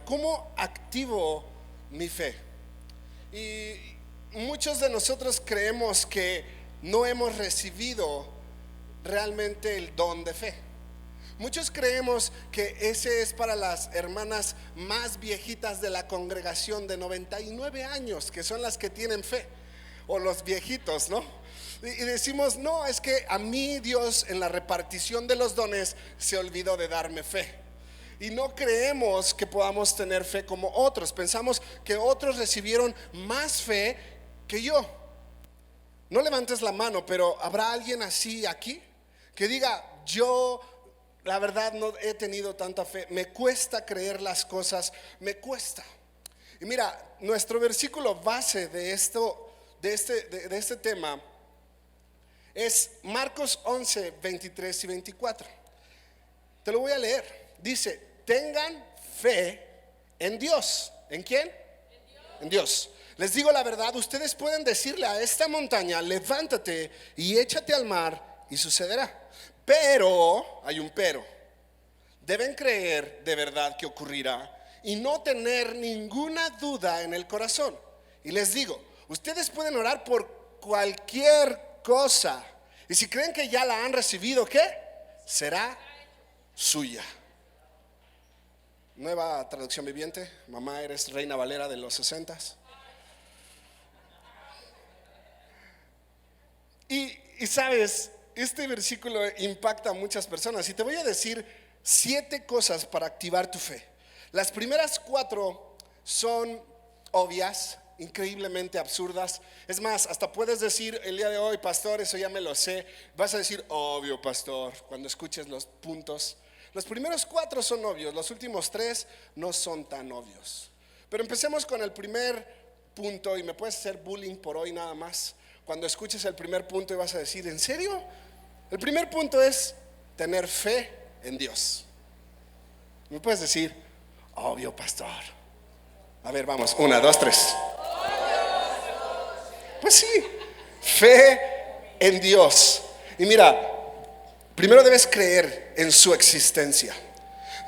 ¿Cómo activo mi fe? Y muchos de nosotros creemos que no hemos recibido realmente el don de fe. Muchos creemos que ese es para las hermanas más viejitas de la congregación de 99 años, que son las que tienen fe, o los viejitos, ¿no? Y decimos, no, es que a mí Dios en la repartición de los dones se olvidó de darme fe. Y no creemos que podamos tener fe como otros. Pensamos que otros recibieron más fe que yo. No levantes la mano, pero ¿habrá alguien así aquí? Que diga, yo la verdad no he tenido tanta fe, me cuesta creer las cosas, me cuesta. Y mira, nuestro versículo base de este tema es Marcos 11, 23 y 24. Te lo voy a leer. Dice, tengan fe en Dios. ¿En quién? En Dios. Les digo la verdad, ustedes pueden decirle a esta montaña, levántate y échate al mar, y sucederá. Pero, hay un pero, deben creer de verdad que ocurrirá y no tener ninguna duda en el corazón. Y les digo, ustedes pueden orar por cualquier cosa, y si creen que ya la han recibido, ¿qué? Será suya. Nueva traducción viviente. Mamá, eres Reina Valera de los 60s. Y sabes, este versículo impacta a muchas personas, y te voy a decir 7 cosas para activar tu fe. Las primeras 4 son obvias, increíblemente absurdas. Es más, hasta puedes decir el día de hoy, pastor, eso ya me lo sé. Vas a decir, obvio, pastor, cuando escuches los puntos. Los primeros 4 son obvios, los últimos 3 no son tan obvios. Pero empecemos con el primer punto, y me puedes hacer bullying por hoy nada más. Cuando escuches el primer punto y vas a decir, ¿en serio? El primer punto es tener fe en Dios. Me puedes decir, obvio, pastor. A ver, vamos, 1, 2, 3. Pues sí, fe en Dios. Y mira, primero debes creer en su existencia.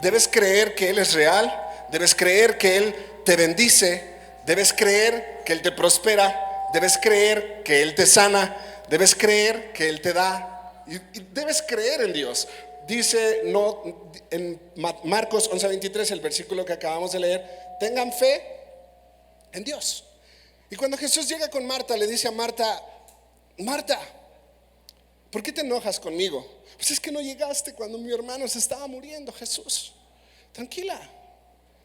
Debes creer que Él es real. Debes creer que Él te bendice. Debes creer que Él te prospera. Debes creer que Él te sana. Debes creer que Él te da. Y debes creer en Dios. Dice en Marcos 11:23, el versículo que acabamos de leer, tengan fe en Dios. Y cuando Jesús llega con Marta, le dice a Marta, Marta, ¿por qué te enojas conmigo? Pues es que no llegaste cuando mi hermano se estaba muriendo. Jesús, tranquila,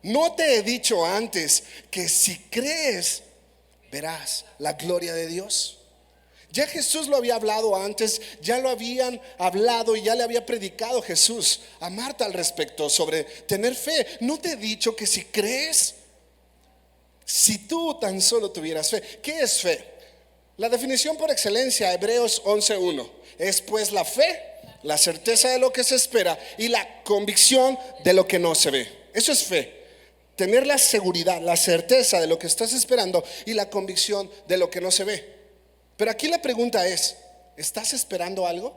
¿no te he dicho antes que si crees verás la gloria de Dios? Ya Jesús lo había hablado antes, ya lo habían hablado y ya le había predicado Jesús a Marta al respecto sobre tener fe. ¿No te he dicho que si crees, si tú tan solo tuvieras fe? ¿Qué es fe? La definición por excelencia, Hebreos 11:1, es pues la fe, la certeza de lo que se espera y la convicción de lo que no se ve. Eso es fe. Tener la seguridad, la certeza de lo que estás esperando y la convicción de lo que no se ve. Pero aquí la pregunta es, ¿estás esperando algo?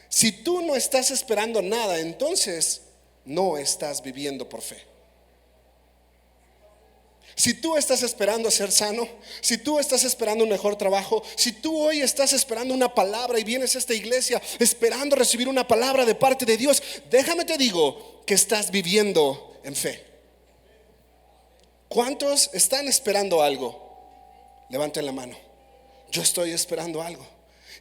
Si tú no estás esperando nada, entonces no estás viviendo por fe. Si tú estás esperando ser sano, si tú estás esperando un mejor trabajo, si tú hoy estás esperando una palabra y vienes a esta iglesia esperando recibir una palabra de parte de Dios, déjame te digo que estás viviendo en fe. ¿Cuántos están esperando algo? Levanten la mano. Yo estoy esperando algo.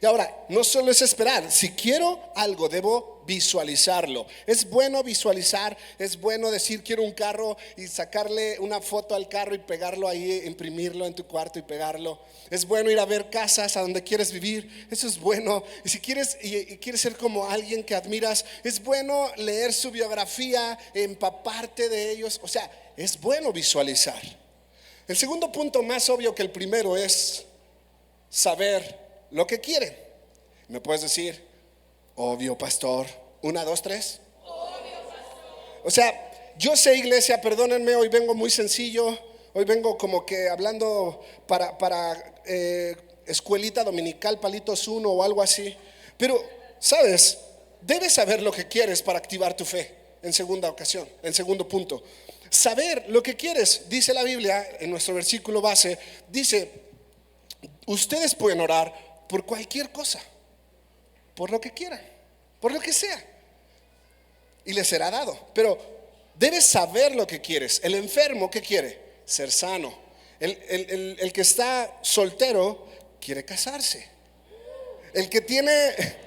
Y ahora, no solo es esperar. Si quiero algo, debo visualizarlo. Es bueno visualizar. Es bueno decir quiero un carro y sacarle una foto al carro y pegarlo ahí, imprimirlo en tu cuarto y pegarlo. Es bueno ir a ver casas a donde quieres vivir. Eso es bueno. Y si quieres y quieres ser como alguien que admiras, es bueno leer su biografía, empaparte de ellos. O sea, es bueno visualizar. El segundo punto, más obvio que el primero, es saber lo que quieren. ¿Me puedes decir, obvio, pastor? 1, 2, 3. Obvio, pastor. O sea, yo sé, iglesia, perdónenme, hoy vengo muy sencillo. Hoy vengo como que hablando para escuelita dominical, palitos 1 o algo así. Pero, ¿sabes? Debes saber lo que quieres para activar tu fe. En segunda ocasión, en segundo punto, saber lo que quieres. Dice la Biblia, en nuestro versículo base, dice, ustedes pueden orar por cualquier cosa, por lo que quieran, por lo que sea, y les será dado. Pero debes saber lo que quieres. El enfermo, ¿qué quiere? Ser sano. El que está soltero quiere casarse. El que tiene...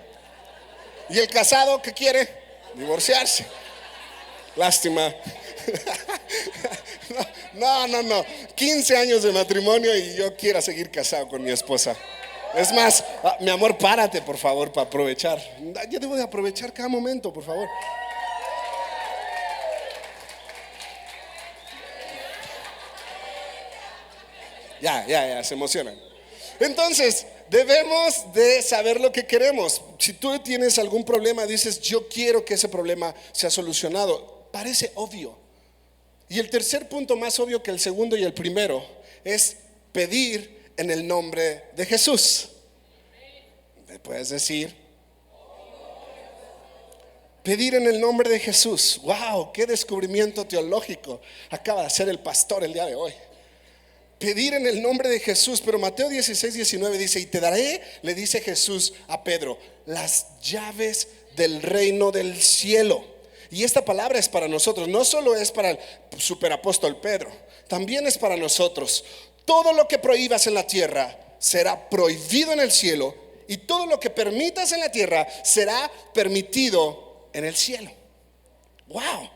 Y el casado, ¿qué quiere? Divorciarse. Lástima. No. 15 años de matrimonio y yo quiero seguir casado con mi esposa. Es más, mi amor, párate por favor para aprovechar. Yo debo de aprovechar cada momento, por favor. Ya, se emocionan. Entonces, debemos de saber lo que queremos. Si tú tienes algún problema, dices, yo quiero que ese problema sea solucionado. Parece obvio. Y el tercer punto, más obvio que el segundo y el primero, es pedir en el nombre de Jesús. ¿Me puedes decir? Pedir en el nombre de Jesús. ¡Wow! ¡Qué descubrimiento teológico acaba de hacer el pastor el día de hoy! Pedir en el nombre de Jesús. Pero Mateo 16:19 dice, y te daré, le dice Jesús a Pedro, las llaves del reino del cielo. Y esta palabra es para nosotros. No solo es para el superapóstol Pedro, también es para nosotros. Todo lo que prohíbas en la tierra será prohibido en el cielo, y todo lo que permitas en la tierra será permitido en el cielo. ¡Wow!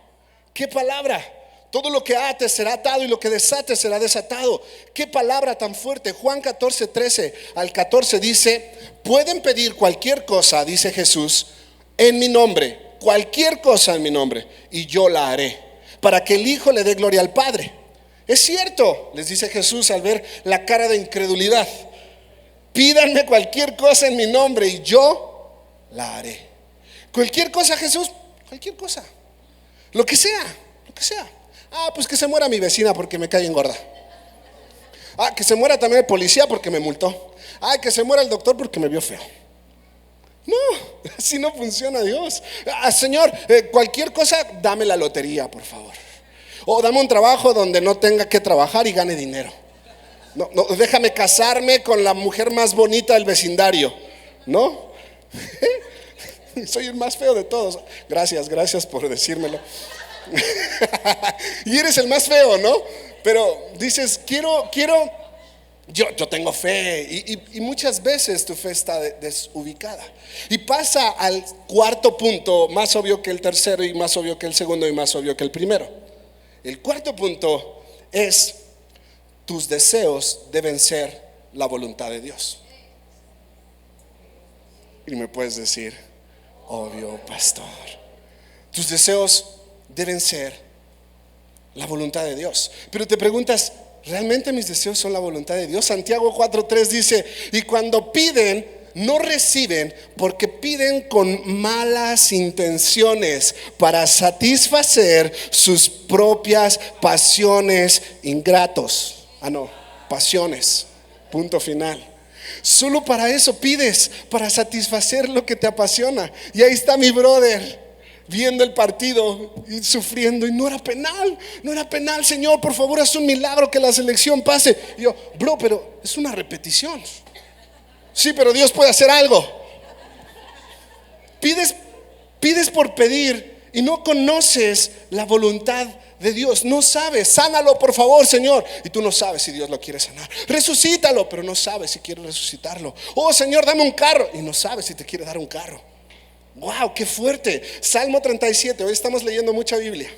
¡Qué palabra! Todo lo que ates será atado y lo que desates será desatado. Qué palabra tan fuerte. Juan 14:13 al 14 dice, pueden pedir cualquier cosa, dice Jesús, en mi nombre, cualquier cosa en mi nombre, y yo la haré, para que el Hijo le dé gloria al Padre. Es cierto, les dice Jesús al ver la cara de incredulidad. Pídanme cualquier cosa en mi nombre y yo la haré. Cualquier cosa, Jesús, cualquier cosa. Lo que sea, lo que sea. Pues que se muera mi vecina porque me cae engorda. Que se muera también el policía porque me multó. Que se muera el doctor porque me vio feo. No, así no funciona Dios. Señor, cualquier cosa, dame la lotería, por favor. O dame un trabajo donde no tenga que trabajar y gane dinero. No, déjame casarme con la mujer más bonita del vecindario. ¿No? Soy el más feo de todos. Gracias por decírmelo. Y eres el más feo, ¿no? Pero dices, yo tengo fe, y muchas veces tu fe está desubicada. Y pasa al cuarto punto, más obvio que el tercero y más obvio que el segundo y más obvio que el primero. El cuarto punto es, tus deseos deben ser la voluntad de Dios. Y me puedes decir, obvio, pastor, tus deseos deben ser la voluntad de Dios. Pero te preguntas, ¿realmente mis deseos son la voluntad de Dios? Santiago 4:3 dice, y cuando piden, no reciben porque piden con malas intenciones para satisfacer sus propias pasiones ingratos. Pasiones, punto final. Solo para eso pides, para satisfacer lo que te apasiona. Y ahí está mi brother viendo el partido y sufriendo, y no era penal, Señor, por favor haz un milagro que la selección pase. Y yo, bro, pero es una repetición. Sí, pero Dios puede hacer algo. Pides por pedir y no conoces la voluntad de Dios. No sabes, sánalo por favor, Señor, y tú no sabes si Dios lo quiere sanar. Resucítalo, pero no sabes si quiere resucitarlo. Oh Señor, dame un carro, y no sabes si te quiere dar un carro. Wow, qué fuerte. Salmo 37, hoy estamos leyendo mucha Biblia.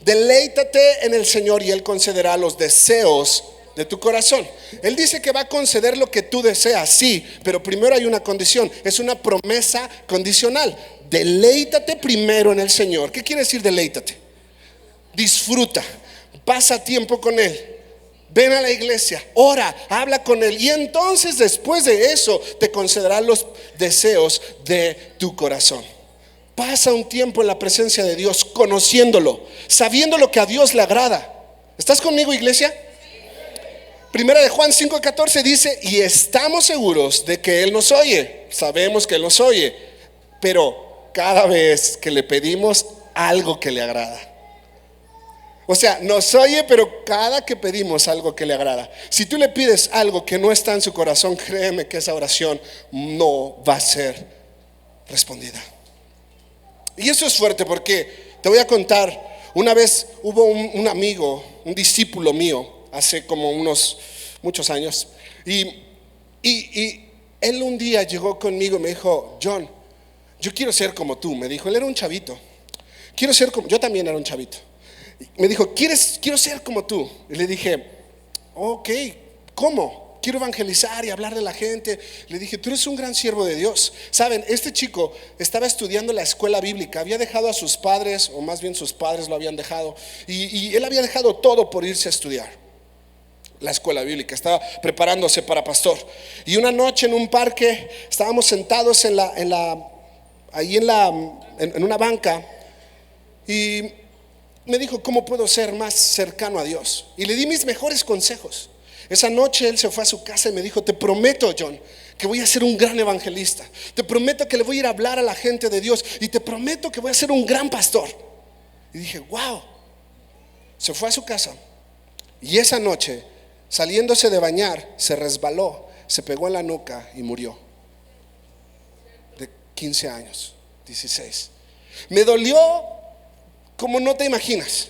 Deleítate en el Señor y Él concederá los deseos de tu corazón. Él dice que va a conceder lo que tú deseas, sí, pero primero hay una condición. Es una promesa condicional. Deleítate primero en el Señor. ¿Qué quiere decir deleítate? Disfruta, pasa tiempo con Él. Ven a la iglesia, ora, habla con Él, y entonces después de eso te concederá los deseos de tu corazón. Pasa un tiempo en la presencia de Dios, conociéndolo, sabiendo lo que a Dios le agrada. ¿Estás conmigo, iglesia? Primera de Juan 5:14 dice, y estamos seguros de que Él nos oye. Sabemos que Él nos oye, pero cada vez que le pedimos algo que le agrada. O sea, nos oye, pero cada que pedimos algo que le agrada. Si tú le pides algo que no está en su corazón, créeme que esa oración no va a ser respondida. Y eso es fuerte porque te voy a contar. Una vez hubo un amigo, un discípulo mío, hace como muchos años. Y él un día llegó conmigo y me dijo: John, yo quiero ser como tú. Me dijo, él era un chavito. Yo también era un chavito. Me dijo, quiero ser como tú. Y le dije, ok, ¿cómo? Quiero evangelizar y hablar de la gente. Le dije, tú eres un gran siervo de Dios. Saben, este chico estaba estudiando la escuela bíblica. Había dejado a sus padres, o más bien sus padres lo habían dejado, y él había dejado todo por irse a estudiar la escuela bíblica. Estaba preparándose para pastor. Y una noche en un parque estábamos sentados en una banca, y me dijo, ¿cómo puedo ser más cercano a Dios? Y le di mis mejores consejos. Esa noche él se fue a su casa y me dijo, te prometo, John, que voy a ser un gran evangelista. Te prometo que le voy a ir a hablar a la gente de Dios. Y te prometo que voy a ser un gran pastor. Y dije, wow. Se fue a su casa. Y esa noche, saliéndose de bañar, se resbaló, se pegó en la nuca y murió. De 15 años, 16. Me dolió como no te imaginas.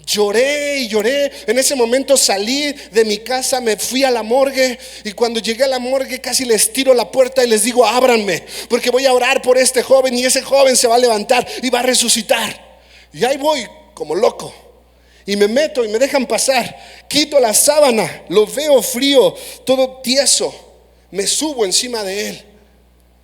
Lloré y lloré. En ese momento salí de mi casa, me fui a la morgue, y cuando llegué a la morgue casi les tiro la puerta y les digo, ábranme, porque voy a orar por este joven, y ese joven se va a levantar y va a resucitar. Y ahí voy como loco, y me meto y me dejan pasar. Quito la sábana, lo veo frío, todo tieso. Me subo encima de él,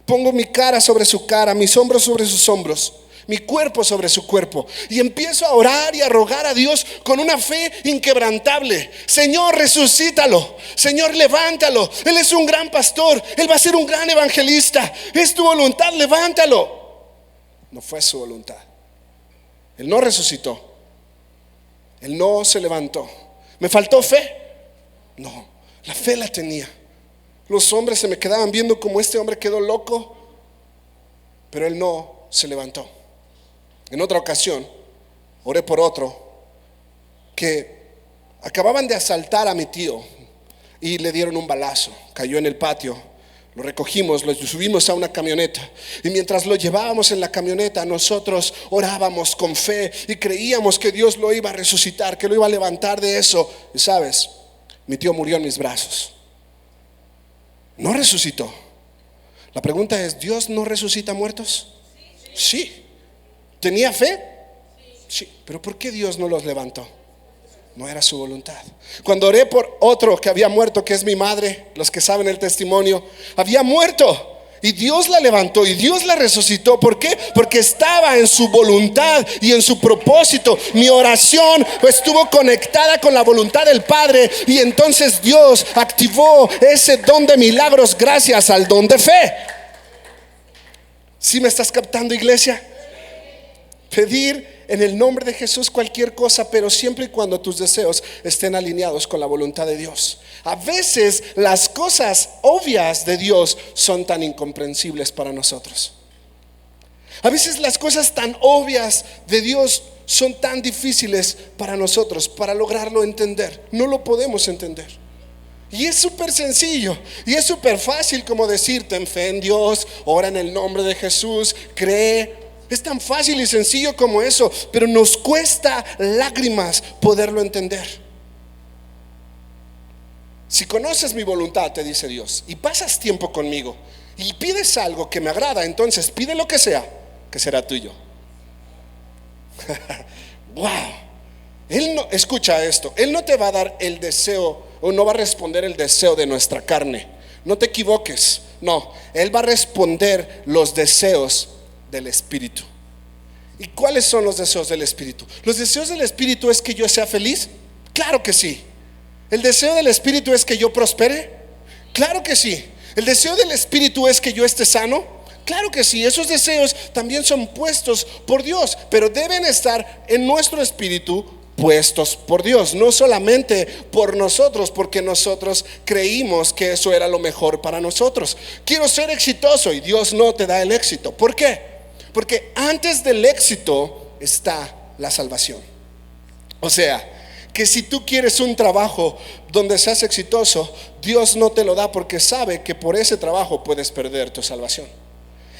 pongo mi cara sobre su cara, mis hombros sobre sus hombros, mi cuerpo sobre su cuerpo, y empiezo a orar y a rogar a Dios con una fe inquebrantable. Señor, resucítalo. Señor, levántalo. Él es un gran pastor, él va a ser un gran evangelista. Es tu voluntad, levántalo. No fue su voluntad. Él no resucitó. Él no se levantó. ¿Me faltó fe? No, la fe la tenía. Los hombres se me quedaban viendo como este hombre quedó loco, pero él no se levantó. En otra ocasión, oré por otro que acababan de asaltar a mi tío y le dieron un balazo. Cayó en el patio. Lo recogimos, lo subimos a una camioneta, y mientras lo llevábamos en la camioneta, nosotros orábamos con fe y creíamos que Dios lo iba a resucitar, que lo iba a levantar de eso. Y sabes, mi tío murió en mis brazos. No resucitó. La pregunta es, ¿Dios no resucita muertos? Sí. ¿Tenía fe? Sí. Pero ¿por qué Dios no los levantó? No era su voluntad. Cuando oré por otro que había muerto, que es mi madre, los que saben el testimonio, había muerto, y Dios la levantó y Dios la resucitó. ¿Por qué? Porque estaba en su voluntad y en su propósito. Mi oración estuvo conectada con la voluntad del Padre, y entonces Dios activó ese don de milagros gracias al don de fe. ¿Sí me estás captando, iglesia? Pedir en el nombre de Jesús cualquier cosa, pero siempre y cuando tus deseos estén alineados con la voluntad de Dios. A veces las cosas obvias de Dios son tan incomprensibles para nosotros. A veces las cosas tan obvias de Dios son tan difíciles para nosotros, para lograrlo entender. No lo podemos entender. Y es súper sencillo, y es súper fácil como decir, ten fe en Dios, ora en el nombre de Jesús, cree. Es tan fácil y sencillo como eso, pero nos cuesta lágrimas poderlo entender. Si conoces mi voluntad, te dice Dios, y pasas tiempo conmigo, y pides algo que me agrada, entonces pide lo que sea, que será tuyo. Wow. Él no, escucha esto, Él no te va a dar el deseo, o no va a responder el deseo de nuestra carne. No te equivoques. No, Él va a responder los deseos del Espíritu. ¿Y cuáles son los deseos del Espíritu? Los deseos del Espíritu es que yo sea feliz. Claro que sí. ¿El deseo del Espíritu es que yo prospere? Claro que sí. ¿El deseo del Espíritu es que yo esté sano? Claro que sí. Esos deseos también son puestos por Dios, pero deben estar en nuestro espíritu, puestos por Dios, no solamente por nosotros, porque nosotros creímos que eso era lo mejor para nosotros. Quiero ser exitoso, y Dios no te da el éxito. ¿Por qué? Porque antes del éxito está la salvación. O sea, que si tú quieres un trabajo donde seas exitoso, Dios no te lo da porque sabe que por ese trabajo puedes perder tu salvación.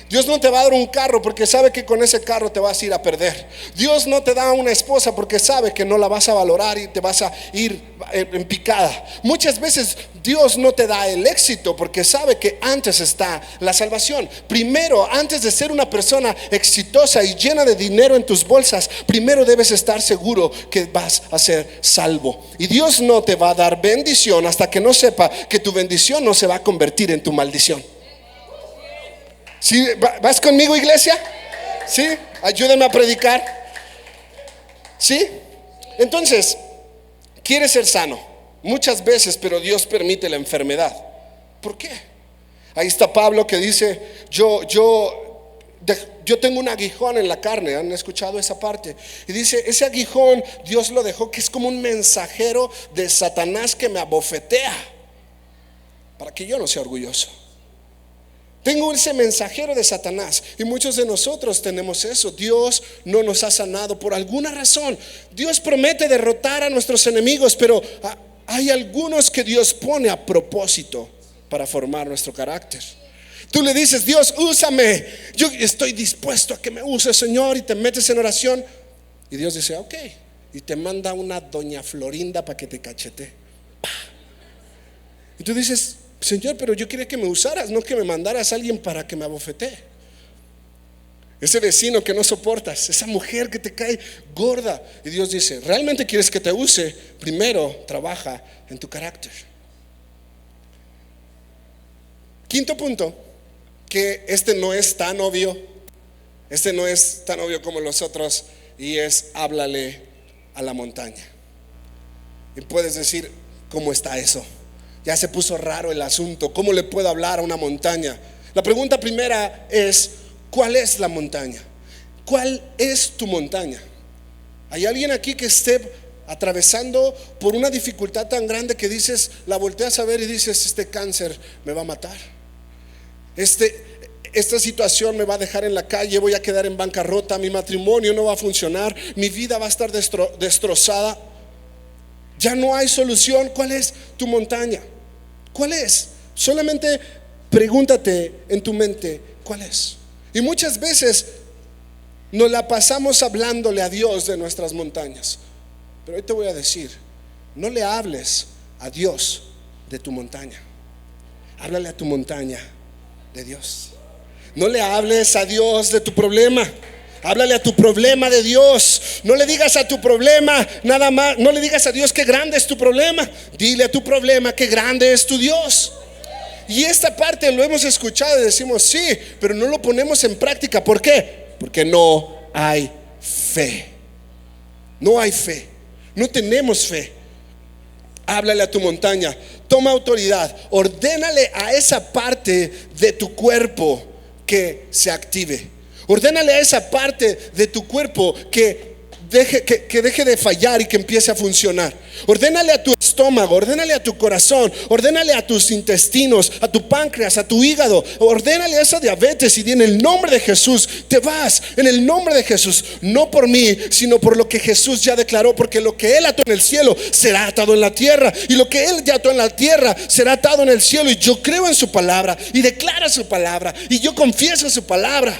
Dios no te va a dar un carro porque sabe que con ese carro te vas a ir a perder. Dios no te da una esposa porque sabe que no la vas a valorar y te vas a ir en picada. Muchas veces Dios no te da el éxito porque sabe que antes está la salvación. Primero, antes de ser una persona exitosa y llena de dinero en tus bolsas, primero debes estar seguro que vas a ser salvo. Y Dios no te va a dar bendición hasta que no sepa que tu bendición no se va a convertir en tu maldición. ¿Sí? ¿Vas conmigo, iglesia? ¿Sí? Ayúdenme a predicar. ¿Sí? Entonces, quieres ser sano muchas veces, pero Dios permite la enfermedad. ¿Por qué? Ahí está Pablo que dice, yo tengo un aguijón en la carne. ¿Han escuchado esa parte? Y dice, ese aguijón Dios lo dejó, que es como un mensajero de Satanás que me abofetea para que yo no sea orgulloso. Tengo ese mensajero de Satanás. Y muchos de nosotros tenemos eso. Dios no nos ha sanado por alguna razón. Dios promete derrotar a nuestros enemigos, pero hay algunos que Dios pone a propósito para formar nuestro carácter. Tú le dices, Dios, úsame, yo estoy dispuesto a que me use, Señor, y te metes en oración y Dios dice, ok, y te manda una doña Florinda para que te cachete. Y tú dices, Señor, pero yo quería que me usaras, no que me mandaras a alguien para que me abofetee. Ese vecino que no soportas, esa mujer que te cae gorda. Y Dios dice, ¿realmente quieres que te use? Primero trabaja en tu carácter. Quinto punto, que este no es tan obvio. Este no es tan obvio como los otros, y es háblale a la montaña. Y puedes decir, ¿cómo está eso? Ya se puso raro el asunto. ¿Cómo le puedo hablar a una montaña? La pregunta primera es, ¿cuál es la montaña? ¿Cuál es tu montaña? ¿Hay alguien aquí que esté atravesando por una dificultad tan grande que dices, la volteas a ver y dices, este cáncer me va a matar? Esta situación me va a dejar en la calle, voy a quedar en bancarrota, mi matrimonio no va a funcionar, mi vida va a estar destrozada. Ya no hay solución. ¿Cuál es tu montaña? ¿Cuál es? Solamente pregúntate en tu mente, ¿cuál es? Y muchas veces nos la pasamos hablándole a Dios de nuestras montañas. Pero hoy te voy a decir, no le hables a Dios de tu montaña. Háblale a tu montaña de Dios. No le hables a Dios de tu problema. Háblale a tu problema de Dios. No le digas a tu problema nada más. No le digas a Dios qué grande es tu problema. Dile a tu problema qué grande es tu Dios. Y esta parte lo hemos escuchado y decimos sí, pero no lo ponemos en práctica. ¿Por qué? Porque no hay fe. No hay fe. No tenemos fe. Háblale a tu montaña. Toma autoridad. Ordénale a esa parte de tu cuerpo que se active. Ordénale a esa parte de tu cuerpo que deje de fallar y que empiece a funcionar. Ordénale a tu estómago, ordénale a tu corazón, ordénale a tus intestinos, a tu páncreas, a tu hígado. Ordénale a esa diabetes y di, en el nombre de Jesús te vas, en el nombre de Jesús, no por mí, sino por lo que Jesús ya declaró, porque lo que Él ató en el cielo será atado en la tierra, y lo que Él ya ató en la tierra será atado en el cielo. Y yo creo en su palabra y declaro su palabra y yo confieso su palabra.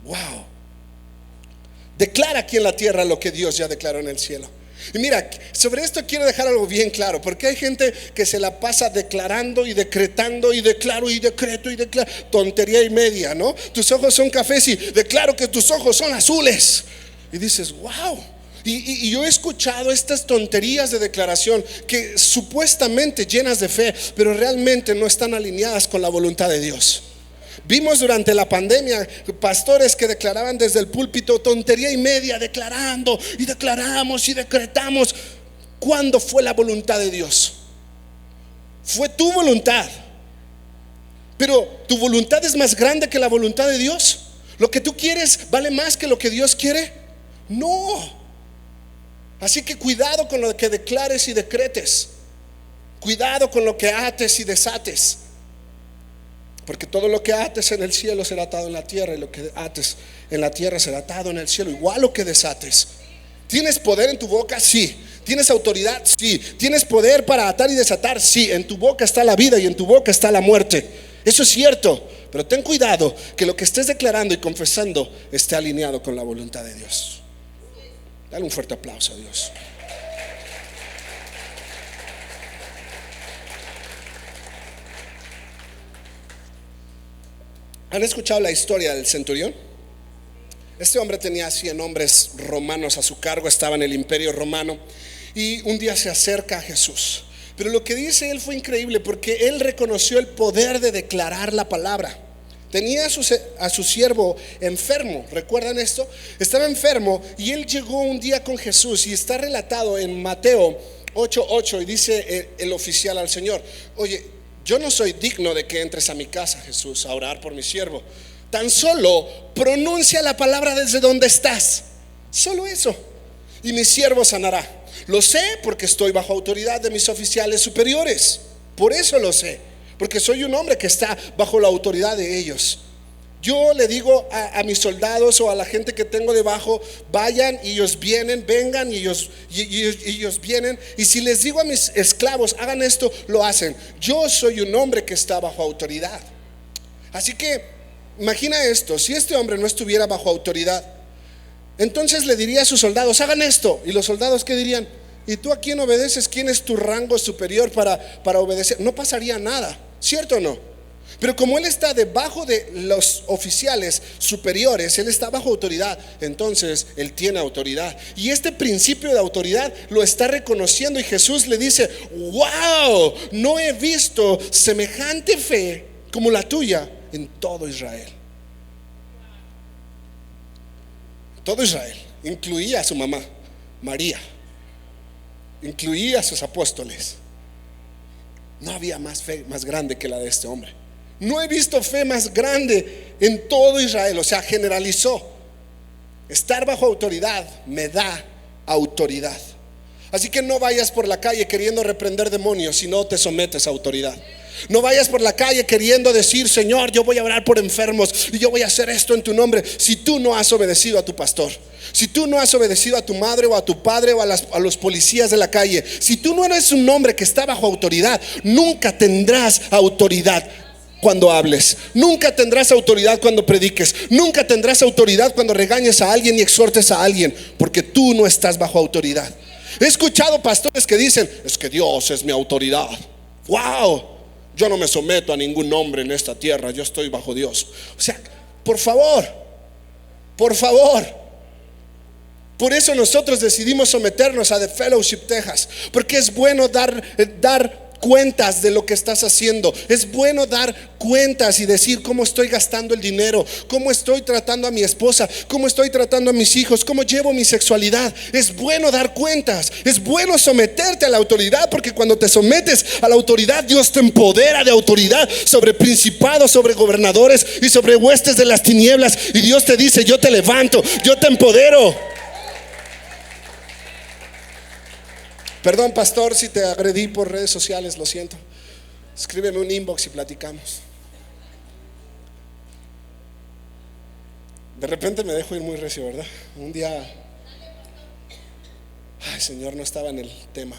Wow. Declara aquí en la tierra lo que Dios ya declaró en el cielo. Y mira, sobre esto quiero dejar algo bien claro, porque hay gente que se la pasa declarando y decretando y declaro y decreto y declaro, tontería y media, ¿no? Tus ojos son cafés y declaro que tus ojos son azules. Y dices, wow. Y yo he escuchado estas tonterías de declaración que supuestamente llenas de fe, pero realmente no están alineadas con la voluntad de Dios. Vimos durante la pandemia pastores que declaraban desde el púlpito tontería y media, declarando y declaramos y decretamos. ¿Cuándo fue la voluntad de Dios? Fue tu voluntad, pero tu voluntad es más grande que la voluntad de Dios. ¿Lo que tú quieres vale más que lo que Dios quiere? No. Así que cuidado con lo que declares y decretes. Cuidado con lo que ates y desates. Porque todo lo que ates en el cielo será atado en la tierra, y lo que ates en la tierra será atado en el cielo. Igual lo que desates. ¿Tienes poder en tu boca? Sí. ¿Tienes autoridad? Sí. ¿Tienes poder para atar y desatar? Sí. En tu boca está la vida y en tu boca está la muerte. Eso es cierto. Pero ten cuidado que lo que estés declarando y confesando esté alineado con la voluntad de Dios. Dale un fuerte aplauso a Dios. ¿Han escuchado la historia del centurión? Este hombre tenía 100 hombres romanos a su cargo, estaba en el imperio romano, y un día se acerca a Jesús. Pero lo que dice él fue increíble, porque él reconoció el poder de declarar la palabra. Tenía a su siervo enfermo, ¿recuerdan esto? Estaba enfermo y él llegó un día con Jesús, y está relatado en Mateo 8:8, y dice el oficial al Señor: oye, yo no soy digno de que entres a mi casa, Jesús, a orar por mi siervo. Tan solo pronuncia la palabra desde donde estás, solo eso, y mi siervo sanará. Lo sé porque estoy bajo autoridad de mis oficiales superiores. Por eso lo sé, porque soy un hombre que está bajo la autoridad de ellos. Yo le digo a mis soldados o a la gente que tengo debajo: vayan, y ellos vienen, vengan, y ellos vienen. Y si les digo a mis esclavos: hagan esto, lo hacen. Yo soy un hombre que está bajo autoridad. Así que imagina esto: si este hombre no estuviera bajo autoridad, entonces le diría a sus soldados: hagan esto. Y los soldados, ¿qué dirían? ¿Y tú a quién obedeces? ¿Quién es tu rango superior para obedecer? No pasaría nada, ¿cierto o no? Pero como él está debajo de los oficiales superiores, él está bajo autoridad, entonces él tiene autoridad. Y este principio de autoridad lo está reconociendo, y Jesús le dice: wow, no he visto semejante fe como la tuya en todo Israel. Todo Israel, incluía a su mamá María, incluía a sus apóstoles. No había más fe más grande que la de este hombre. No he visto fe más grande en todo Israel. O sea, generalizó. Estar bajo autoridad me da autoridad. Así que no vayas por la calle queriendo reprender demonios si no te sometes a autoridad. No vayas por la calle queriendo decir: Señor, yo voy a orar por enfermos y yo voy a hacer esto en tu nombre, si tú no has obedecido a tu pastor, si tú no has obedecido a tu madre o a tu padre o a los policías de la calle. Si tú no eres un hombre que está bajo autoridad, nunca tendrás autoridad cuando hables, nunca tendrás autoridad cuando prediques, nunca tendrás autoridad cuando regañes a alguien y exhortes a alguien, porque tú no estás bajo autoridad. He escuchado pastores que dicen: es que Dios es mi autoridad. Wow, yo no me someto a ningún hombre en esta tierra, yo estoy bajo Dios. O sea, por favor, por favor. Por eso nosotros decidimos someternos a The Fellowship Texas, porque es bueno dar cuentas de lo que estás haciendo. Es bueno dar cuentas y decir: cómo estoy gastando el dinero, cómo estoy tratando a mi esposa, cómo estoy tratando a mis hijos, cómo llevo mi sexualidad. Es bueno dar cuentas, es bueno someterte a la autoridad, porque cuando te sometes a la autoridad, Dios te empodera de autoridad sobre principados, sobre gobernadores y sobre huestes de las tinieblas. Y Dios te dice: yo te levanto, yo te empodero. Perdón, pastor, si te agredí por redes sociales, lo siento. Escríbeme un inbox y platicamos. De repente me dejo ir muy recio, ¿verdad? Un día, ay, Señor, no estaba en el tema.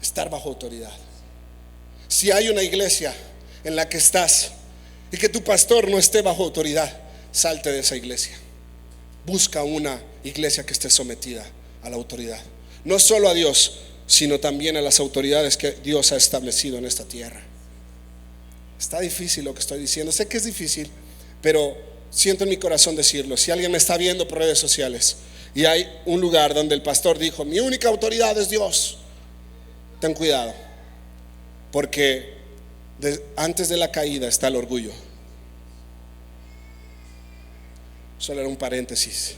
Estar bajo autoridad. Si hay una iglesia en la que estás y que tu pastor no esté bajo autoridad, salte de esa iglesia. Busca una iglesia que esté sometida a la autoridad. No solo a Dios, sino también a las autoridades que Dios ha establecido en esta tierra. Está difícil lo que estoy diciendo, sé que es difícil, pero siento en mi corazón decirlo. Si alguien me está viendo por redes sociales y hay un lugar donde el pastor dijo: mi única autoridad es Dios, ten cuidado, porque antes de la caída está el orgullo. Solo era un paréntesis.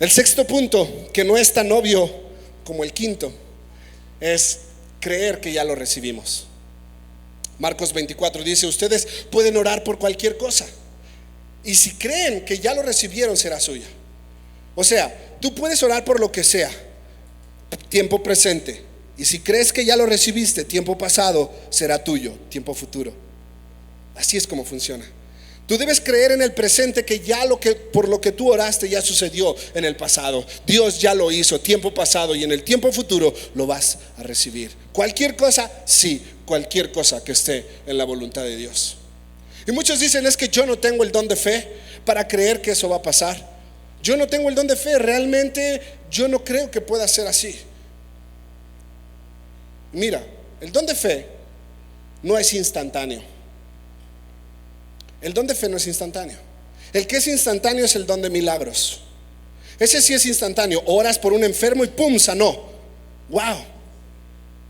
El sexto punto, que no es tan obvio como el quinto, es creer que ya lo recibimos. Marcos 24 dice: ustedes pueden orar por cualquier cosa, y si creen que ya lo recibieron, será suya. O sea, tú puedes orar por lo que sea, tiempo presente, y si crees que ya lo recibiste, tiempo pasado, será tuyo, tiempo futuro. Así es como funciona. Tú debes creer en el presente, que ya por lo que tú oraste ya sucedió en el pasado. Dios ya lo hizo, tiempo pasado, y en el tiempo futuro lo vas a recibir. Cualquier cosa, sí, cualquier cosa que esté en la voluntad de Dios. Y muchos dicen: es que yo no tengo el don de fe para creer que eso va a pasar. Yo no tengo el don de fe, realmente yo no creo que pueda ser así. Mira, el don de fe no es instantáneo. El don de fe no es instantáneo. El que es instantáneo es el don de milagros. Ese sí es instantáneo. Oras por un enfermo y ¡pum!, sanó. ¡Wow!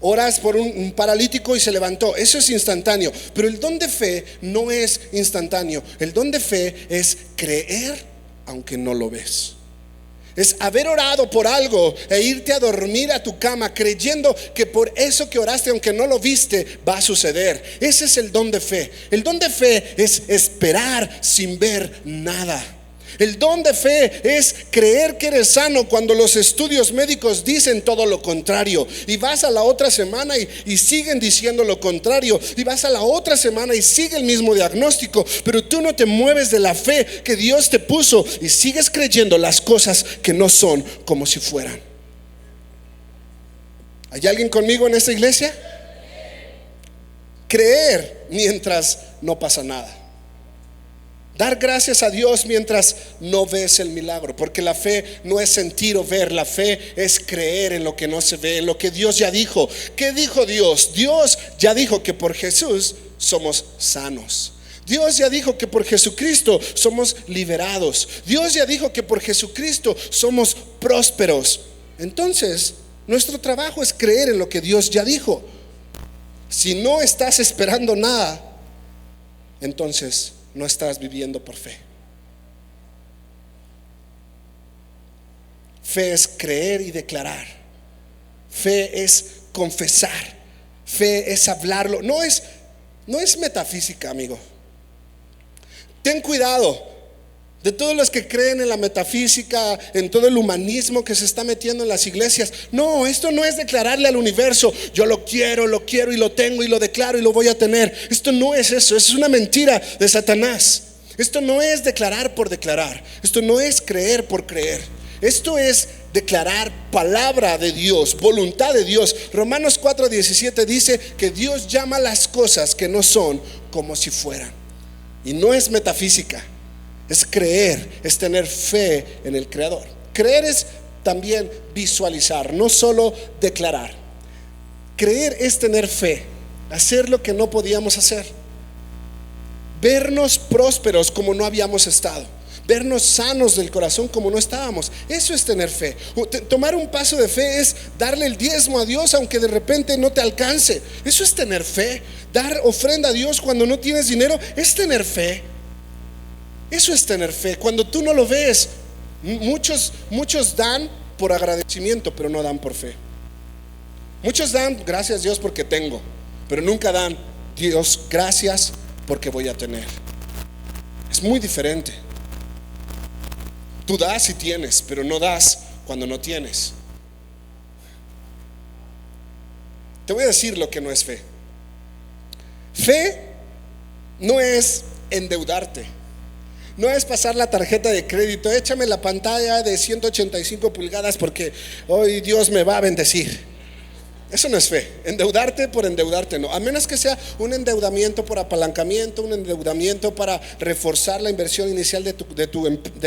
Oras por un paralítico y se levantó. Eso es instantáneo. Pero el don de fe no es instantáneo. El don de fe es creer aunque no lo ves. Es haber orado por algo e irte a dormir a tu cama creyendo que por eso que oraste, aunque no lo viste, va a suceder. Ese es el don de fe. El don de fe es esperar sin ver nada. El don de fe es creer que eres sano cuando los estudios médicos dicen todo lo contrario. Y vas a la otra semana y siguen diciendo lo contrario. Y vas a la otra semana y sigue el mismo diagnóstico. Pero tú no te mueves de la fe que Dios te puso y sigues creyendo las cosas que no son como si fueran. ¿Hay alguien conmigo en esta iglesia? Creer mientras no pasa nada. Dar gracias a Dios mientras no ves el milagro, porque la fe no es sentir o ver. La fe es creer en lo que no se ve, en lo que Dios ya dijo. ¿Qué dijo Dios? Dios ya dijo que por Jesús somos sanos. Dios ya dijo que por Jesucristo somos liberados. Dios ya dijo que por Jesucristo somos prósperos. Entonces, nuestro trabajo es creer en lo que Dios ya dijo. Si no estás esperando nada, entonces no estás viviendo por fe. Fe es creer y declarar. Fe es confesar. Fe es hablarlo. No es metafísica, amigo. Ten cuidado de todos los que creen en la metafísica, en todo el humanismo que se está metiendo en las iglesias. No, esto no es declararle al universo: yo lo quiero y lo tengo y lo declaro y lo voy a tener. Esto no es eso, es una mentira de Satanás. Esto no es declarar por declarar. Esto no es creer por creer. Esto es declarar palabra de Dios, voluntad de Dios. Romanos 4:17 dice que Dios llama las cosas que no son como si fueran. Y no es metafísica. Es creer, es tener fe en el Creador. Creer es también visualizar, no solo declarar. Creer es tener fe, hacer lo que no podíamos hacer, vernos prósperos como no habíamos estado, vernos sanos del corazón como no estábamos. Eso es tener fe. Tomar un paso de fe es darle el diezmo a Dios aunque de repente no te alcance. Eso es tener fe. Dar ofrenda a Dios cuando no tienes dinero es tener fe. Eso es tener fe. Cuando tú no lo ves, muchos dan por agradecimiento, pero no dan por fe. Muchos dan gracias Dios porque tengo, pero nunca dan Dios gracias porque voy a tener. Es muy diferente. Tú das si tienes, pero no das cuando no tienes. Te voy a decir lo que no es fe. Fe no es endeudarte. No es pasar la tarjeta de crédito: échame la pantalla de 185 pulgadas porque hoy Dios me va a bendecir. Eso no es fe. Endeudarte por endeudarte, no. A menos que sea un endeudamiento por apalancamiento, un endeudamiento para reforzar la inversión inicial de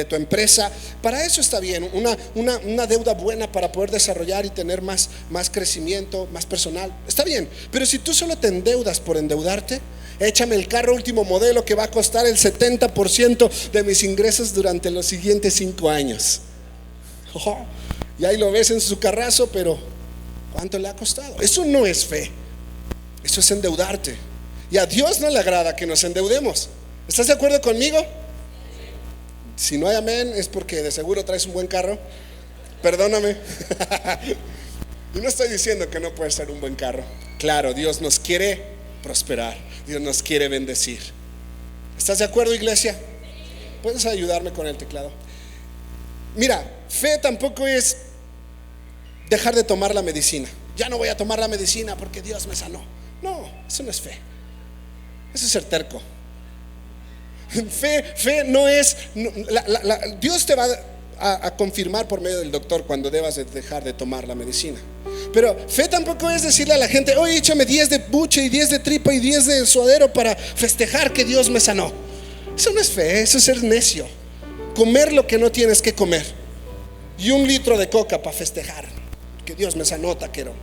tu empresa. Para eso está bien. Una deuda buena para poder desarrollar y tener más crecimiento, más personal. Está bien. Pero si tú solo te endeudas por endeudarte: échame el carro último modelo que va a costar el 70% de mis ingresos durante los siguientes 5 años. Y ahí lo ves en su carrazo, pero ¿cuánto le ha costado? Eso no es fe. Eso es endeudarte. Y a Dios no le agrada que nos endeudemos. ¿Estás de acuerdo conmigo? Si no hay amén, es porque de seguro traes un buen carro. Perdóname. Y no estoy diciendo que no puede ser un buen carro. Claro, Dios nos quiere prosperar. Dios nos quiere bendecir. ¿Estás de acuerdo, iglesia? ¿Puedes ayudarme con el teclado? Mira, fe tampoco es dejar de tomar la medicina. Ya no voy a tomar la medicina porque Dios me sanó. No, eso no es fe. Eso es ser terco. Fe no es, Dios te va a confirmar por medio del doctor cuando debas de dejar de tomar la medicina. Pero fe tampoco es decirle a la gente: oye, échame 10 de buche y 10 de tripa y 10 de suadero para festejar que Dios me sanó. Eso no es fe, eso es ser necio. Comer lo que no tienes que comer y 1 litro de coca para festejar que Dios me sanó, taquero.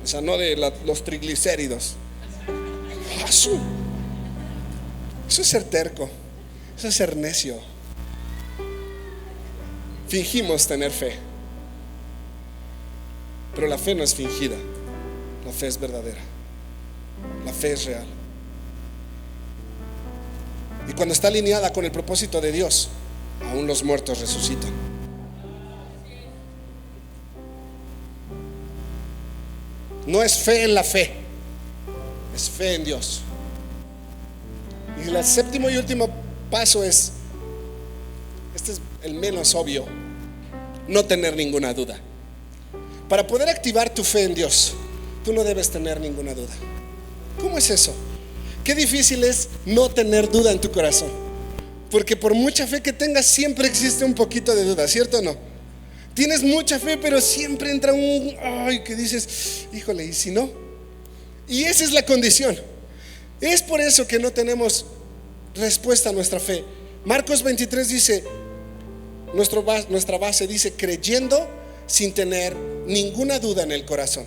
Me sanó de los triglicéridos. Eso es ser terco, eso es ser necio. Fingimos tener fe, pero la fe no es fingida. La fe es verdadera. La fe es real. Y cuando está alineada con el propósito de Dios, aún los muertos resucitan. No es fe en la fe, es fe en Dios. Y el séptimo y último paso es, este es el menos obvio: no tener ninguna duda. Para poder activar tu fe en Dios, tú no debes tener ninguna duda. ¿Cómo es eso? Qué difícil es no tener duda en tu corazón, porque por mucha fe que tengas, siempre existe un poquito de duda, ¿cierto o no? Tienes mucha fe, pero siempre entra un ay, que dices: híjole, ¿y si no? Y esa es la condición. Es por eso que no tenemos respuesta a nuestra fe. Marcos 23 dice, nuestra base dice: creyendo sin tener ninguna duda en el corazón.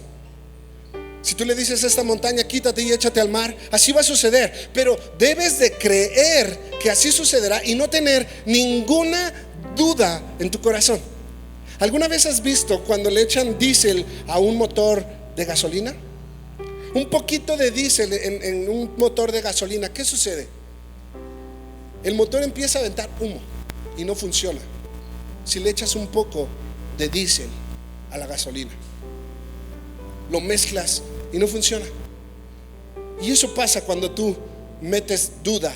Si tú le dices a esta montaña: quítate y échate al mar, así va a suceder. Pero debes de creer que así sucederá y no tener ninguna duda en tu corazón. ¿Alguna vez has visto cuando le echan diésel a un motor de gasolina? Un poquito de diésel en un motor de gasolina, ¿qué sucede? El motor empieza a aventar humo y no funciona si le echas un poco de diésel a la gasolina. Lo mezclas y no funciona. Y eso pasa cuando tú metes duda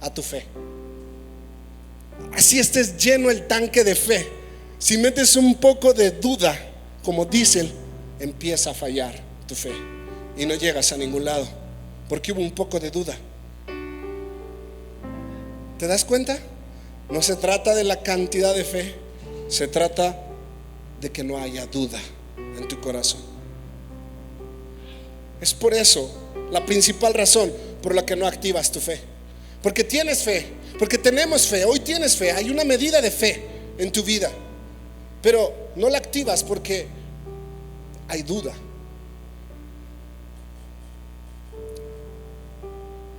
a tu fe. Así estés lleno el tanque de fe, si metes un poco de duda como diésel, empieza a fallar tu fe y no llegas a ningún lado, porque hubo un poco de duda. ¿Te das cuenta? No se trata de la cantidad de fe, se trata de que no haya duda en tu corazón. Es por eso la principal razón por la que no activas tu fe. Porque tienes fe, porque tenemos fe, hoy tienes fe, hay una medida de fe en tu vida, pero no la activas porque hay duda.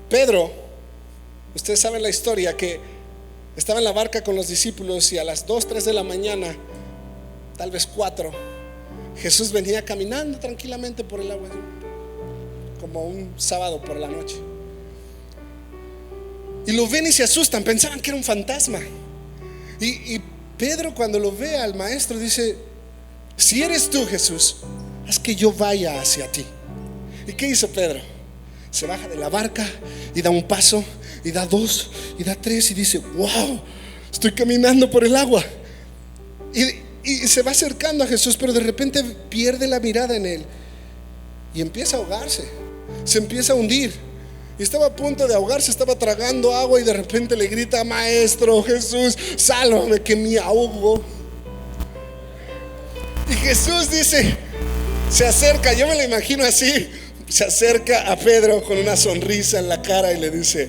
Pedro, ustedes saben la historia, que estaba en la barca con los discípulos y a las 2, 3 de la mañana, tal vez 4, Jesús venía caminando tranquilamente por el agua, como un sábado por la noche. Y lo ven y se asustan, pensaban que era un fantasma. Y Pedro, cuando lo ve al maestro, dice: si eres tú, Jesús, haz que yo vaya hacia ti. ¿Y qué hizo Pedro? Se baja de la barca y da un paso, y da 2, y da 3, y dice: wow, estoy caminando por el agua. Y se va acercando a Jesús, pero de repente pierde la mirada en él y empieza a ahogarse, se empieza a hundir. Y estaba a punto de ahogarse, estaba tragando agua y de repente le grita: maestro Jesús, sálvame que me ahogo. Y Jesús dice, se acerca, yo me lo imagino así, se acerca a Pedro con una sonrisa en la cara y le dice: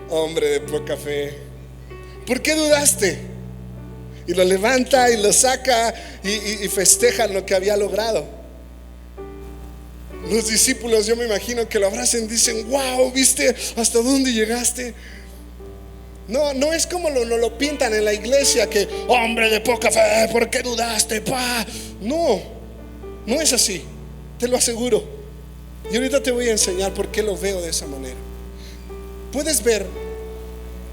hombre de poca fe, ¿por qué dudaste? Y lo levanta y lo saca y festejan lo que había logrado. Los discípulos, yo me imagino que lo abrazan y dicen: wow, ¿viste hasta dónde llegaste? No es como lo pintan en la iglesia, que hombre de poca fe, ¿por qué dudaste? No es así, te lo aseguro. Y ahorita te voy a enseñar por qué lo veo de esa manera. Puedes ver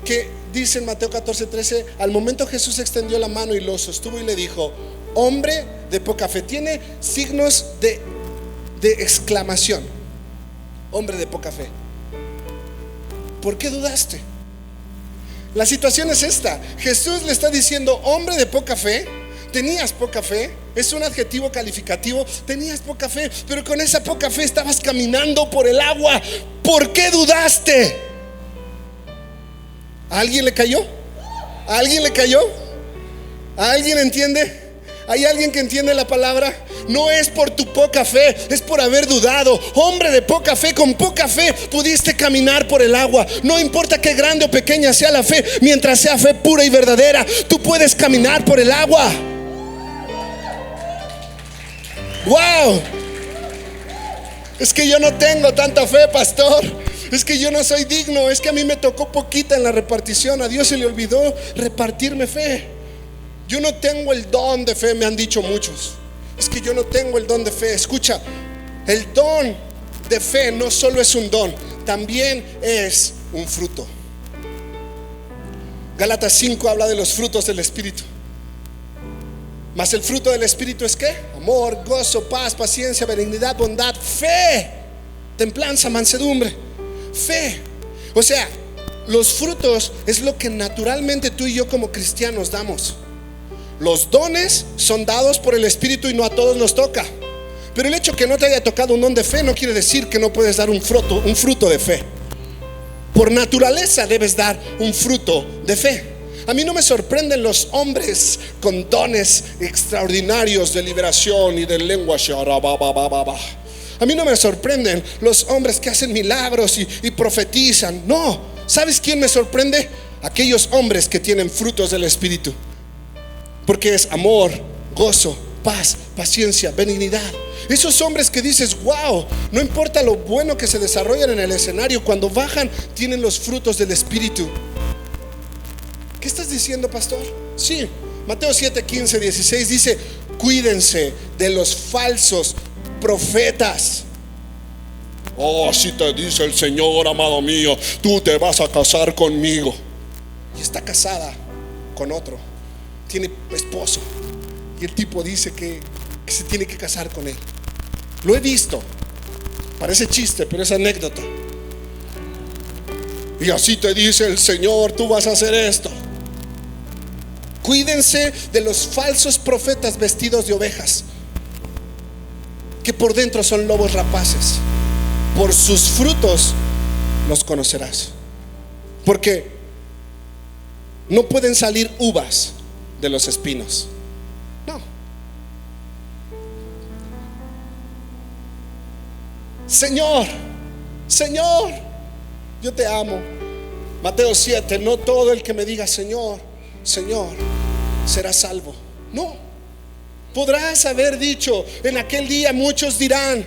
que dice en Mateo 14:13: al momento Jesús extendió la mano y lo sostuvo y le dijo: hombre de poca fe. Tiene signos de exclamación. Hombre de poca fe, ¿por qué dudaste? La situación es esta: Jesús le está diciendo: hombre de poca fe, tenías poca fe. Es un adjetivo calificativo, tenías poca fe, pero con esa poca fe estabas caminando por el agua. ¿Por qué dudaste? ¿A alguien le cayó? ¿A alguien le cayó? ¿A alguien entiende? ¿Hay alguien que entiende la palabra? No es por tu poca fe, es por haber dudado. Hombre de poca fe, con poca fe pudiste caminar por el agua. No importa qué grande o pequeña sea la fe, mientras sea fe pura y verdadera, tú puedes caminar por el agua. Wow. Es que yo no tengo tanta fe, pastor. Es que yo no soy digno. Es que a mí me tocó poquita en la repartición. A Dios se le olvidó repartirme fe. Yo no tengo el don de fe, me han dicho muchos. Es que yo no tengo el don de fe. Escucha, el don de fe no solo es un don, también es un fruto. Gálatas 5 habla de los frutos del Espíritu. Mas el fruto del Espíritu es ¿qué? Amor, gozo, paz, paciencia, benignidad, bondad, fe, templanza, mansedumbre. Fe. O sea, los frutos es lo que naturalmente tú y yo como cristianos damos. Los dones son dados por el Espíritu y no a todos nos toca. Pero el hecho que no te haya tocado un don de fe no quiere decir que no puedes dar un fruto de fe. Por naturaleza debes dar un fruto de fe. A mí no me sorprenden los hombres con dones extraordinarios de liberación y de lengua. A mí no me sorprenden los hombres que hacen milagros y profetizan. No, ¿sabes quién me sorprende? Aquellos hombres que tienen frutos del Espíritu. Porque es amor, gozo, paz, paciencia, benignidad. Esos hombres que dices, wow, no importa lo bueno que se desarrollan en el escenario, cuando bajan tienen los frutos del Espíritu. ¿Qué estás diciendo, pastor? Sí, Mateo 7, 15, 16 dice: cuídense de los falsos profetas. Oh, si te dice el Señor, amado mío, tú te vas a casar conmigo. Y está casada con otro, tiene esposo, y el tipo dice que se tiene que casar con él. Lo he visto, parece chiste, pero es anécdota. Y así te dice el Señor, tú vas a hacer esto. Cuídense de los falsos profetas vestidos de ovejas, que por dentro son lobos rapaces. Por sus frutos los conocerás. Porque no pueden salir uvas de los espinos. No. Señor, Señor, yo te amo. Mateo 7, no todo el que me diga Señor, Señor, será salvo. No. Podrás haber dicho en aquel día, muchos dirán: